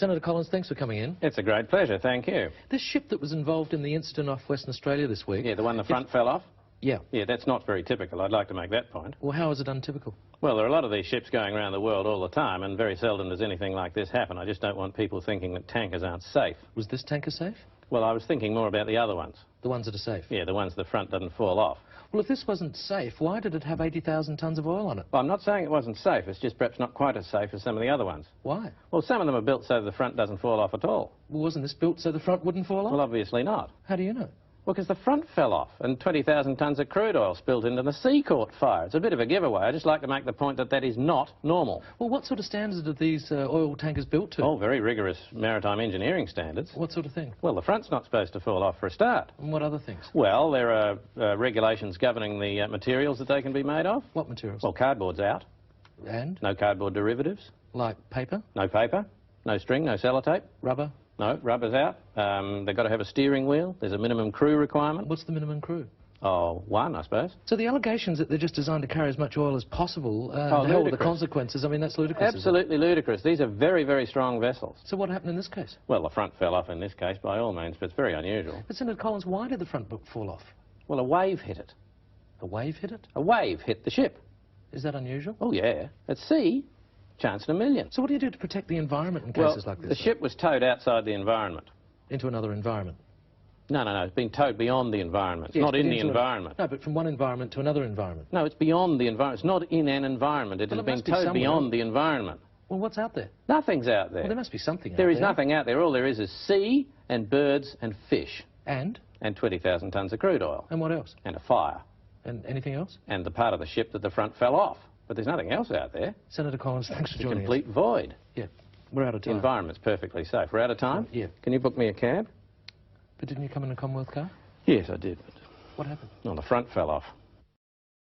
Senator Collins, thanks for coming in. It's a great pleasure, thank you. This ship that was involved in the incident off Western Australia this week... Yeah, the one the front fell off? Yeah. Yeah, that's not very typical. I'd like to make that point. Well, how is it untypical? Well, there are a lot of these ships going around the world all the time, and very seldom does anything like this happen. I just don't want people thinking that tankers aren't safe. Was this tanker safe? Well, I was thinking more about the other ones. The ones that are safe? Yeah, the ones the front doesn't fall off. Well, if this wasn't safe, why did it have 80,000 tonnes of oil on it? Well, I'm not saying it wasn't safe. It's just perhaps not quite as safe as some of the other ones. Why? Well, some of them are built so the front doesn't fall off at all. Well, wasn't this built so the front wouldn't fall off? Well, obviously not. How do you know? Well, because the front fell off and 20,000 tonnes of crude oil spilled into the sea caught fire. It's a bit of a giveaway. I just like to make the point that that is not normal. Well, what sort of standards are these oil tankers built to? Oh, very rigorous maritime engineering standards. What sort of thing? Well, the front's not supposed to fall off for a start. And what other things? Well, there are regulations governing the materials that they can be made of. What materials? Well, cardboard's out. And? No cardboard derivatives. Like paper? No paper. No string, no sellotape. Rubber? No, rubber's out. They've got to have a steering wheel. There's a minimum crew requirement. What's the minimum crew? Oh, one, I suppose. So the allegations that they're just designed to carry as much oil as possible, the hell with the consequences, I mean, that's ludicrous. Absolutely ludicrous. These are very, very strong vessels. So what happened in this case? Well, the front fell off in this case, by all means, but it's very unusual. But Senator Collins, why did the front fall off? Well, a wave hit it. A wave hit it? A wave hit the ship. Is that unusual? Oh, yeah. At sea, chance in a million. So what do you do to protect the environment in cases like this? The ship was towed outside the environment. Into another environment? No, it's been towed beyond the environment. It's not in the environment. No, but from one environment to another environment. No, it's beyond the environment. It's not in an environment. It has been towed beyond the environment. Well, what's out there? Nothing's out there. Well, there must be something out there. There is nothing out there. All there is sea and birds and fish. And? And 20,000 tonnes of crude oil. And what else? And a fire. And anything else? And the part of the ship that the front fell off. But there's nothing else out there. Senator Collins, thanks for joining us. It's a complete void. Yeah, we're out of time. The environment's perfectly safe. We're out of time? Yeah. Can you book me a cab? But didn't you come in a Commonwealth car? Yes, I did. But what happened? well, the front fell off.